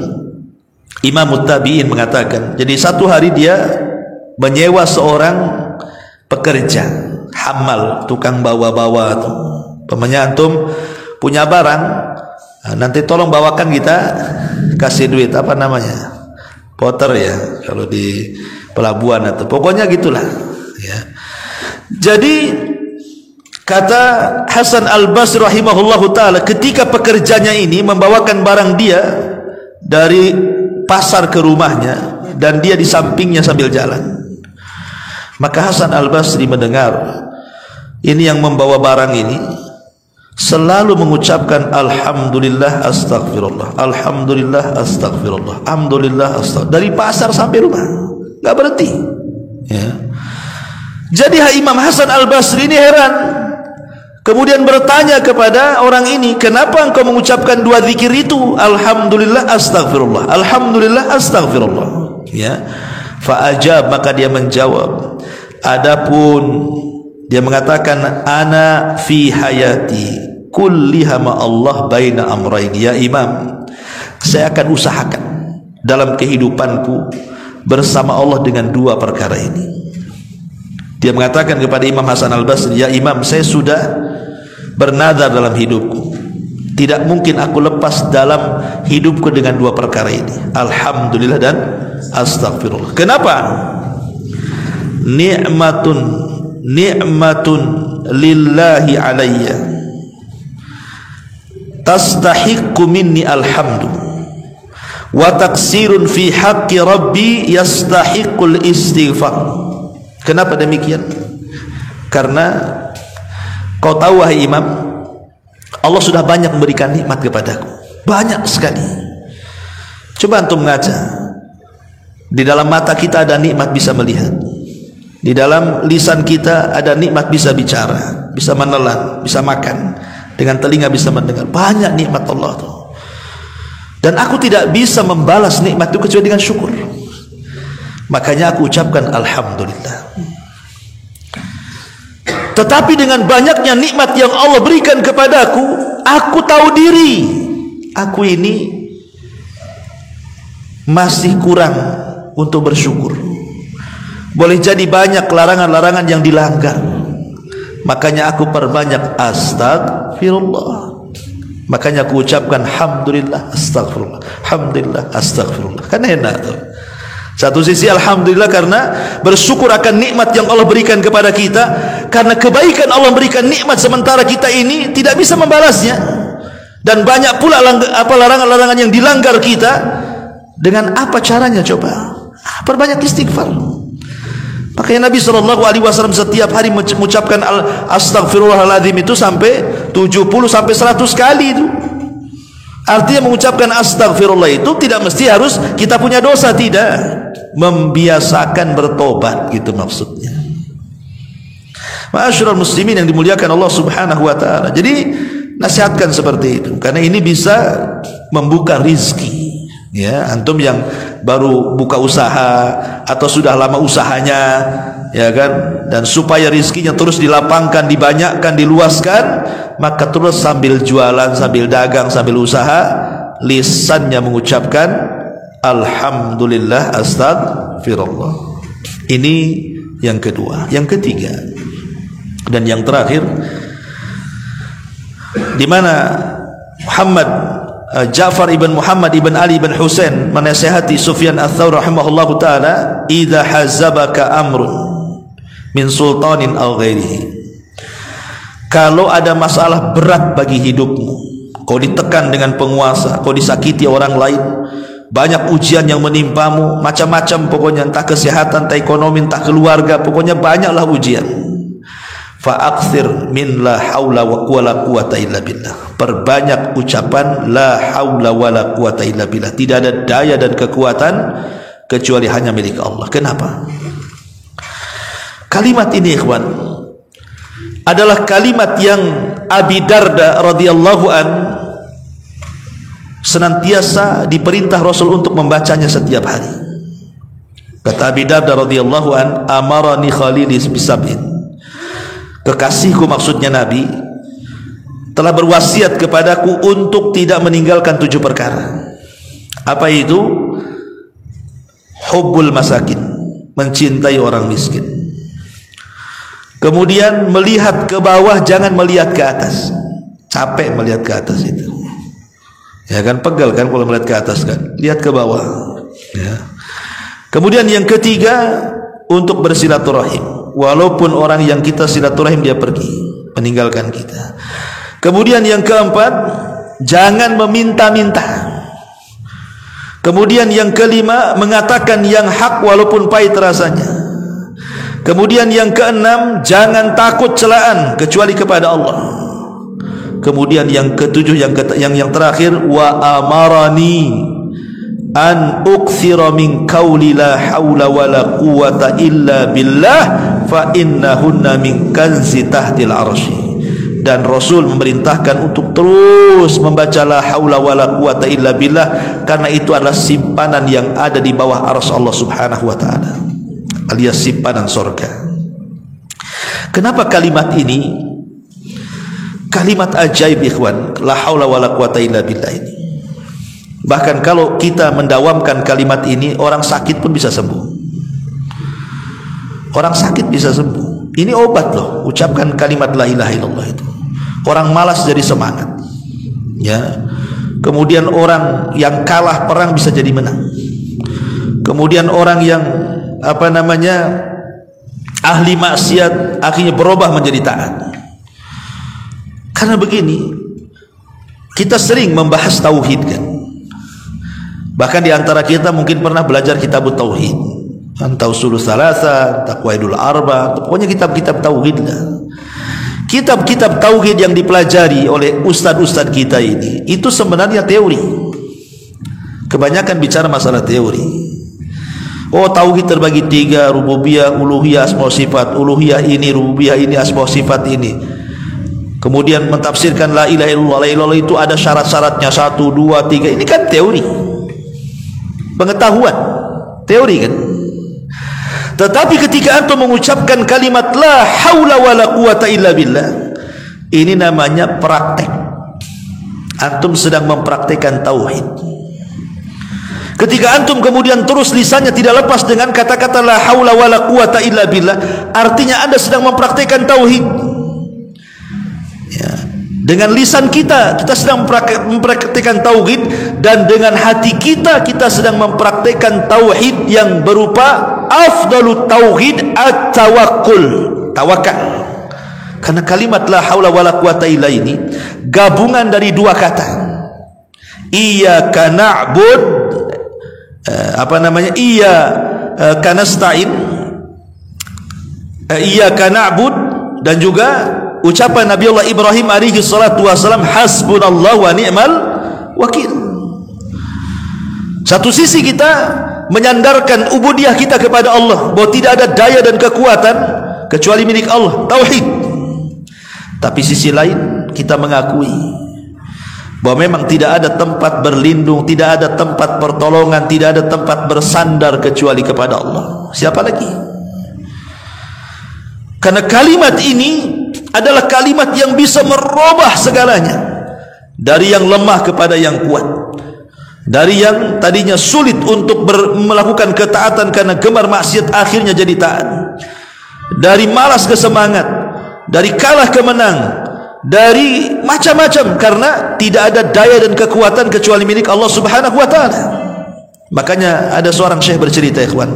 Imam Tabi'in, mengatakan, jadi satu hari dia menyewa seorang pekerja hamal, tukang bawa-bawa tuh. Pemanya antum punya barang, nanti tolong bawakan, kita kasih duit, apa namanya, porter ya kalau di pelabuhan, atau pokoknya gitulah ya. Jadi kata Hasan Al-Basri rahimahullahu taala, ketika pekerjanya ini membawakan barang dia dari pasar ke rumahnya dan dia di sampingnya sambil jalan, maka Hasan Al-Basri mendengar ini yang membawa barang ini selalu mengucapkan alhamdulillah astagfirullah, alhamdulillah astagfirullah, alhamdulillah astagfirullah, dari pasar sampai rumah, nggak berhenti ya. Jadi Imam Hasan Al-Basri ini heran, kemudian bertanya kepada orang ini, kenapa engkau mengucapkan dua zikir itu, alhamdulillah astagfirullah, alhamdulillah astagfirullah ya. Fa'ajab, maka dia menjawab, adapun dia mengatakan, ana fi hayati kulliha ma Allah baina amrayn, ya Imam, saya akan usahakan dalam kehidupanku bersama Allah dengan dua perkara ini. Dia mengatakan kepada Imam Hasan Al-Basri, ya Imam, saya sudah bernazar dalam hidupku, tidak mungkin aku lepas dalam hidupku dengan dua perkara ini, alhamdulillah dan astagfirullah. Kenapa? Ni'matun lillahi alayya tastahiqqu minni alhamdu wa taksirun fi haqqi rabbi yastahiqqul istighfar. Kenapa demikian? Karena kau tahu wahai Imam, Allah sudah banyak memberikan nikmat kepadaku, banyak sekali. Coba antum ngaca, di dalam mata kita ada nikmat bisa melihat, di dalam lisan kita ada nikmat bisa bicara, bisa menelan, bisa makan, dengan telinga bisa mendengar. Banyak nikmat Allah tuh. Dan aku tidak bisa membalas nikmat itu kecuali dengan syukur. Makanya aku ucapkan alhamdulillah. Tetapi dengan banyaknya nikmat yang Allah berikan kepadaku, aku tahu diri, aku ini masih kurang untuk bersyukur. Boleh jadi banyak larangan-larangan yang dilanggar, makanya aku perbanyak astagfirullah. Makanya aku ucapkan alhamdulillah astagfirullah, alhamdulillah astagfirullah. Kan enak tuh. Satu sisi alhamdulillah karena bersyukur akan nikmat yang Allah berikan kepada kita, karena kebaikan Allah berikan nikmat sementara kita ini tidak bisa membalasnya, dan banyak pula larangan-larangan yang dilanggar kita. Dengan apa caranya coba? Perbanyak istighfar. Makanya Nabi SAW setiap hari mengucapkan astagfirullahaladzim itu sampai 70 sampai 100 kali itu. Artinya mengucapkan astagfirullah itu tidak mesti harus kita punya dosa, tidak, membiasakan bertobat, gitu maksudnya. Ma'asyiral muslimin yang dimuliakan Allah Subhanahu wa taala. Jadi nasihatkan seperti itu, karena ini bisa membuka rizki. Ya, antum yang baru buka usaha atau sudah lama usahanya, ya kan, dan supaya rizkinya terus dilapangkan, dibanyakkan, diluaskan, maka terus sambil jualan, sambil dagang, sambil usaha, lisannya mengucapkan alhamdulillah astagfirullah. Ini yang kedua. Yang ketiga dan yang terakhir, di mana Ja'far ibn Muhammad ibn Ali ibn Husain menasihati Sufyan Ats-Tsauri rahimahullahu taala, idza hazabaka amrun min sultanin aw ghairihi, kalau ada masalah berat bagi hidupmu, kau ditekan dengan penguasa, kau disakiti orang lain, banyak ujian yang menimpamu, macam-macam pokoknya, entah kesehatan, entah ekonomi, entah keluarga, pokoknya banyaklah ujian. Fa'akthir min la haula wa quwata illa billah, perbanyak ucapan la haula wa la quwata illa billah, tidak ada daya dan kekuatan kecuali hanya milik Allah. Kenapa? Kalimat ini ikhwan adalah kalimat yang Abi Darda radhiyallahu an senantiasa diperintah Rasul untuk membacanya setiap hari. Kata Abi Darda radhiyallahu an, amarani khalili bisab'in, kekasihku maksudnya Nabi telah berwasiat kepadaku untuk tidak meninggalkan 7 perkara. Apa itu? Hubbul masakin, mencintai orang miskin. Kemudian melihat ke bawah, jangan melihat ke atas. Capek melihat ke atas itu, ya kan, pegal kan kalau melihat ke atas kan, lihat ke bawah ya. Kemudian yang ketiga, untuk bersilaturahim, walaupun orang yang kita silaturahim dia pergi meninggalkan kita. Kemudian yang keempat, jangan meminta-minta. Kemudian yang kelima, mengatakan yang hak walaupun pahit rasanya. Kemudian yang keenam, jangan takut celaan kecuali kepada Allah. Kemudian yang ketujuh, yang terakhir, wa amarani an ukthira min qawli la haula wala quwata illa billah fa innahunna min kanzi tahtil arsy. Dan Rasul memerintahkan untuk terus membaca la haula wala quwata illa billah, karena itu adalah simpanan yang ada di bawah arsy Allah Subhanahu wa taala, alias simpanan surga. Kenapa kalimat ini kalimat ajaib, ikhwan? La haula wala quwata illa billah ini. Bahkan kalau kita mendawamkan kalimat ini, orang sakit pun bisa sembuh. Orang sakit bisa sembuh. Ini obat loh, ucapkan kalimat la ilaha illallah itu. Orang malas jadi semangat. Ya. Kemudian orang yang kalah perang bisa jadi menang. Kemudian orang yang ahli maksiat akhirnya berubah menjadi taat. Karena begini, kita sering membahas tauhid kan. Bahkan di antara kita mungkin pernah belajar kitab tauhid, Tausulul Salasa, Taqwaidul Arba, pokoknya kitab-kitab tauhid lah. Kitab-kitab tauhid yang dipelajari oleh ustadz-ustadz kita ini, itu sebenarnya teori. Kebanyakan bicara masalah teori. Oh, tauhid terbagi 3, rububiyah, uluhiyah, asma sifat. Uluhiyah ini, rububiyah ini, asma sifat ini. Kemudian mentafsirkan la ilaha illallah. La ilaha itu ada syarat-syaratnya 1, 2, 3. Ini kan teori, pengetahuan, teori kan. Tetapi ketika antum mengucapkan kalimat la haula wala quwata illa billah, ini namanya praktek. Antum sedang mempraktekkan tauhid. Ketika antum kemudian terus lisannya tidak lepas dengan kata-kata la haula wala quwata illa billah, artinya anda sedang mempraktekkan tauhid. Ya. Dengan lisan kita sedang mempraktekkan tauhid, dan dengan hati kita sedang mempraktekkan tauhid yang berupa afdalut tauhid at-tawakkul, tawakal. Karena kalimat la haula wala quwata illa ini gabungan dari 2 kata. Iyyaka na'bud, iyyaka nasta'in, iyyaka na'bud, dan juga ucapan Nabi Allah Ibrahim alaihi salatu wasalam, hasbunallahu wa ni'mal wakil. Satu sisi kita menyandarkan ubudiyah kita kepada Allah, bahwa tidak ada daya dan kekuatan kecuali milik Allah, tauhid. Tapi sisi lain kita mengakui bahwa memang tidak ada tempat berlindung, tidak ada tempat pertolongan, tidak ada tempat bersandar kecuali kepada Allah. Siapa lagi? Karena kalimat ini adalah kalimat yang bisa merubah segalanya, dari yang lemah kepada yang kuat, dari yang tadinya sulit untuk melakukan ketaatan karena gemar maksiat akhirnya jadi taat, dari malas ke semangat, dari kalah ke menang, dari macam-macam, karena tidak ada daya dan kekuatan kecuali milik Allah Subhanahu wa taala. Makanya ada seorang syekh bercerita, ikhwan,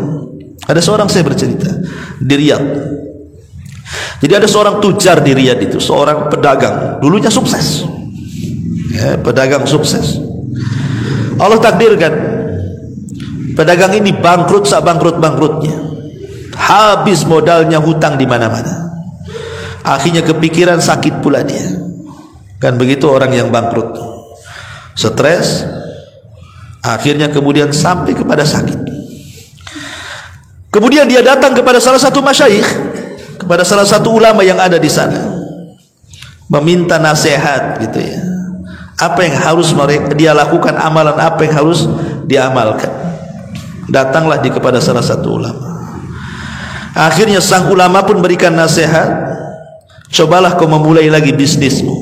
ada seorang syekh bercerita di Riyadh. Jadi ada seorang tujar di Riyadh itu, seorang pedagang, dulunya sukses, ya, pedagang sukses. Allah takdirkan pedagang ini bangkrut, bangkrutnya, habis modalnya, hutang di mana-mana. Akhirnya kepikiran, sakit pula dia. Kan begitu orang yang bangkrut, stres, akhirnya kemudian sampai kepada sakit. Kemudian dia datang kepada salah satu masyayikh, kepada salah satu ulama yang ada di sana. meminta nasihat gitu ya. Apa yang harus dia lakukan, amalan apa yang harus diamalkan. Datanglah dia kepada salah satu ulama. Akhirnya sang ulama pun berikan nasihat, cobalah kau memulai lagi bisnismu,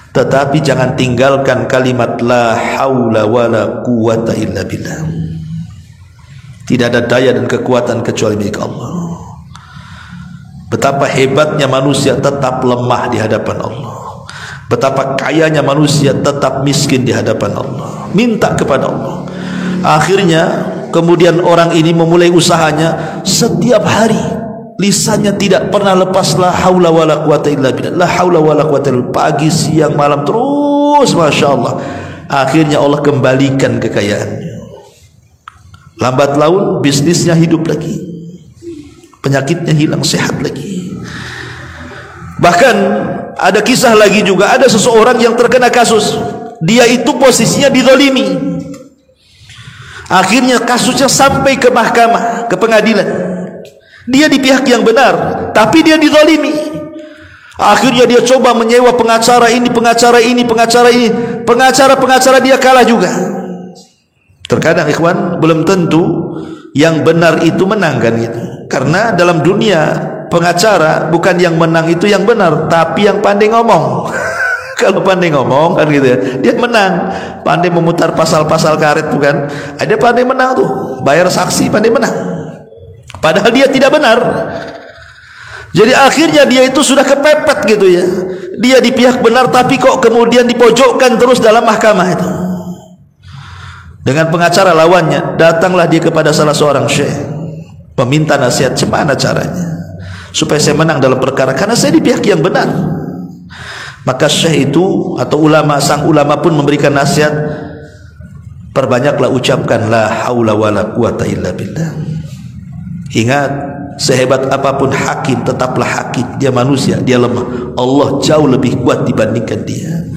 tetapi jangan tinggalkan kalimat la haula wala quwata illa billah. Tidak ada daya dan kekuatan kecuali milik Allah. Betapa hebatnya manusia tetap lemah di hadapan Allah. Betapa kayanya manusia tetap miskin di hadapan Allah. Minta kepada Allah. Akhirnya kemudian orang ini memulai usahanya. Setiap hari lisannya tidak pernah lepas la haula wala quwata illa billah, la haula wala quwata illa billah. Pagi, siang, malam terus, Masya Allah. Akhirnya Allah kembalikan kekayaannya. Lambat laun bisnisnya hidup lagi, penyakitnya hilang, sehat lagi. Bahkan ada kisah lagi juga, ada seseorang yang terkena kasus, dia itu posisinya dizalimi. Akhirnya kasusnya sampai ke mahkamah, ke pengadilan. Dia di pihak yang benar, tapi dia dizalimi. Akhirnya dia coba menyewa pengacara ini, pengacara ini, pengacara ini. Pengacara dia kalah juga. Terkadang ikhwan, belum tentu yang benar itu menang kan gitu. Karena dalam dunia pengacara bukan yang menang itu yang benar, tapi yang pandai ngomong. Kalau pandai ngomong kan gitu ya, dia menang. Pandai memutar pasal-pasal karet bukan, ada pandai menang tuh, bayar saksi pandai menang. Padahal dia tidak benar. Jadi akhirnya dia itu sudah kepepet gitu ya. Dia di pihak benar tapi kok kemudian dipojokkan terus dalam mahkamah itu. Dengan pengacara lawannya, datanglah dia kepada salah seorang syekh, meminta nasihat, gimana caranya supaya saya menang dalam perkara, karena saya di pihak yang benar. Maka syekh itu atau ulama, sang ulama pun memberikan nasihat, perbanyaklah ucapkan la haula wala quwata illa billah. Ingat, sehebat apapun hakim, tetaplah hakim. Dia manusia, dia lemah. Allah jauh lebih kuat dibandingkan dia.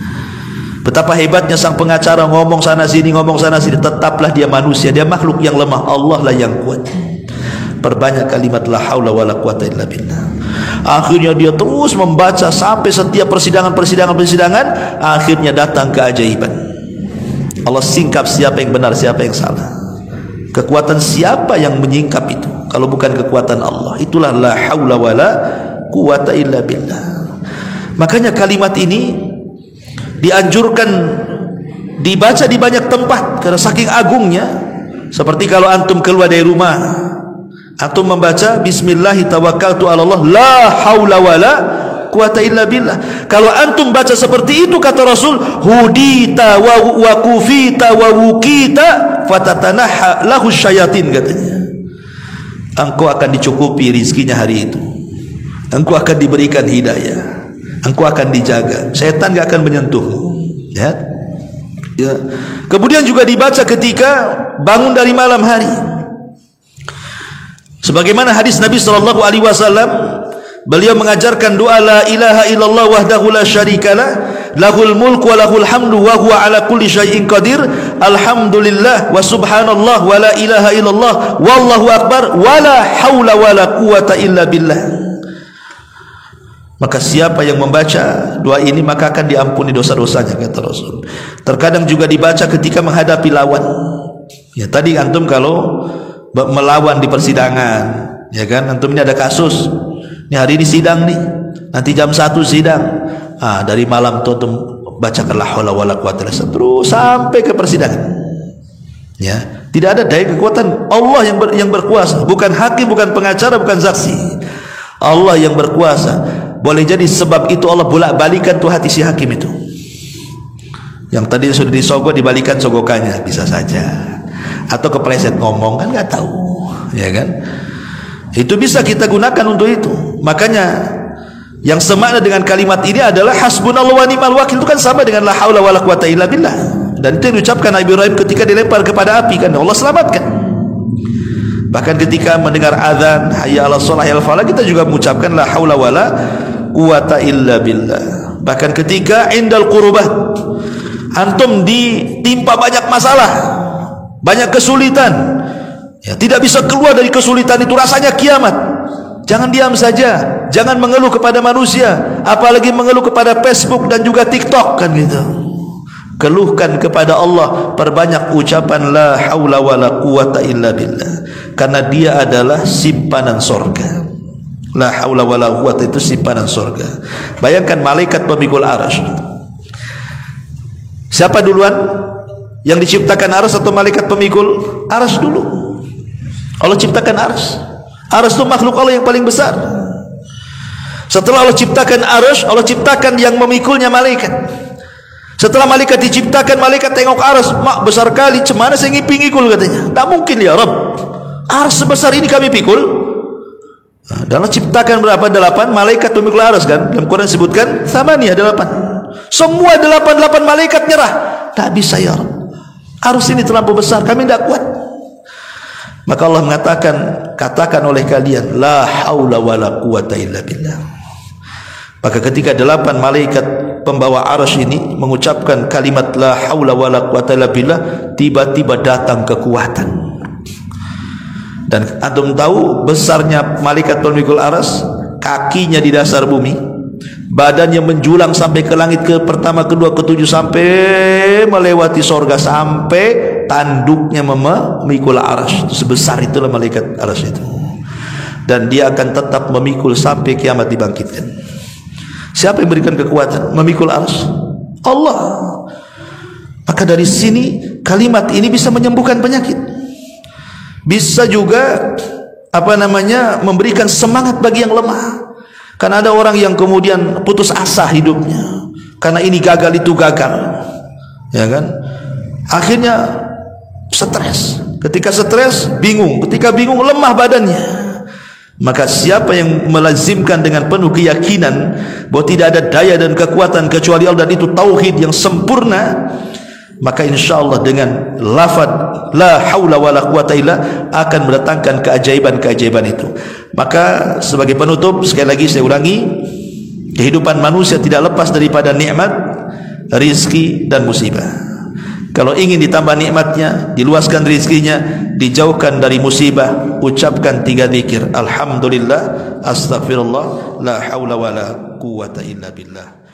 Betapa hebatnya sang pengacara, ngomong sana sini, tetaplah dia manusia, dia makhluk yang lemah. Allah lah yang kuat. Perbanyak kalimat la haula wala quwata illa billah. Akhirnya dia terus membaca sampai setiap persidangan, akhirnya datang keajaiban. Allah singkap siapa yang benar, siapa yang salah. Kekuatan siapa yang menyingkap itu kalau bukan kekuatan Allah? Itulah la haula wala quwata illa billah. Makanya kalimat ini dianjurkan dibaca di banyak tempat karena saking agungnya. Seperti kalau antum keluar dari rumah, antum membaca bismillahi tawakkaltu ala Allah la haula wala quwata illa billah. Kalau antum baca seperti itu, kata Rasul, hudita wa kufita wa wukita fatatanaha lahu syayatin, katanya. Engkau akan dicukupi rizkinya hari itu, engkau akan diberikan hidayah, engkau akan dijaga, setan gak akan menyentuhmu, ya. Ya. Kemudian juga dibaca ketika bangun dari malam hari. Sebagaimana hadis Nabi sallallahu alaihi wasallam, beliau mengajarkan doa la ilaha illallah wahdahu la syarikalah, lahul mulku wa lahul hamdu wa huwa ala kulli syai'in qadir, alhamdulillah wa subhanallah wa la ilaha illallah wallahu akbar wa la haula wa la quwata illa billah. Maka siapa yang membaca doa ini maka akan diampuni dosa-dosanya, kata Rasul. Terkadang juga dibaca ketika menghadapi lawan. Ya, tadi antum kalau melawan di persidangan, ya kan, antum ini ada kasus, ini hari ini sidang nih, nanti jam 1 sidang. Dari malam tuh antum bacakan la haula wala quwata illa billah terus sampai ke persidangan. Ya, tidak ada daya kekuatan, Allah yang berkuasa, bukan hakim, bukan pengacara, bukan saksi. Allah yang berkuasa. Boleh jadi sebab itu Allah bolak-balikan tuh hati si hakim itu. Yang tadi sudah disogok dibalikan sogokannya, bisa saja. Atau kepleset ngomong, kan nggak tahu, ya kan? Itu bisa kita gunakan untuk itu. Makanya yang semakna dengan kalimat ini adalah hasbunallah wa ni'mal wakil, itu kan sama dengan la haula wala quwata illa billah. Dan itu diucapkan Nabi Ibrahim ketika dilempar kepada api, kan Allah selamatkan. Bahkan ketika mendengar azan hayya 'alas shalah hayya 'alal falah, kita juga mengucapkan la haula wala quwata illa billah. Bahkan ketika indal qurbat, antum ditimpa banyak masalah, banyak kesulitan, ya, tidak bisa keluar dari kesulitan itu, rasanya kiamat, Jangan diam saja, jangan mengeluh kepada manusia, apalagi mengeluh kepada Facebook dan juga TikTok kan gitu. Keluhkan kepada Allah, perbanyak ucapan la haula wala quwata illa billah, karena dia adalah simpanan sorga. La haula wala quwata itu simpanan sorga. Bayangkan malaikat pemikul arsy. Siapa duluan? Yang diciptakan arsy atau malaikat pemikul arsy dulu? Allah ciptakan arsy. Arsy itu makhluk Allah yang paling besar. Setelah Allah ciptakan arsy, Allah ciptakan yang memikulnya malaikat. Setelah malaikat diciptakan, malaikat tengok arsy, mak besar kali, cemana saya ngiping-ngikul katanya. Tak mungkin ya Rabb, arsy sebesar ini kami pikul. Nah, dalam ciptakan berapa? 8 malaikat pemikul arsy kan. Dalam Quran sebutkan thamaniyah 8. Semua 8 malaikat nyerah. Tak bisa ya Rabb, arsy ini terlalu besar, kami tidak kuat. Maka Allah mengatakan, katakan oleh kalian la haula wala quwata illa billah. Maka ketika 8 malaikat pembawa arsy ini mengucapkan kalimat la haula wala quwata illa billah, tiba-tiba datang kekuatan. Dan antum tahu besarnya malaikat pemikul arsy, kakinya di dasar bumi, badannya menjulang sampai ke langit ke pertama, kedua, ketujuh, sampai melewati sorga, sampai tanduknya memikul arsy. Sebesar itulah malaikat arsy itu, dan dia akan tetap memikul sampai kiamat dibangkitkan. Siapa yang berikan kekuatan memikul arsy? Allah. Maka dari sini kalimat ini bisa menyembuhkan penyakit, bisa juga memberikan semangat bagi yang lemah. Karena ada orang yang kemudian putus asa hidupnya karena ini gagal itu gagal, ya kan? Akhirnya stres. Ketika stres bingung, ketika bingung lemah badannya. Maka siapa yang melazimkan dengan penuh keyakinan bahwa tidak ada daya dan kekuatan kecuali Allah, dan itu tauhid yang sempurna, maka insyaallah dengan lafaz la haula wala quwata illa akan mendatangkan keajaiban-keajaiban itu. Maka sebagai penutup, sekali lagi saya ulangi, kehidupan manusia tidak lepas daripada nikmat, rizki dan musibah. Kalau ingin ditambah nikmatnya, diluaskan rizkinya, dijauhkan dari musibah, ucapkan 3 zikir. Alhamdulillah, astagfirullah, la haula wala quwata illa billah.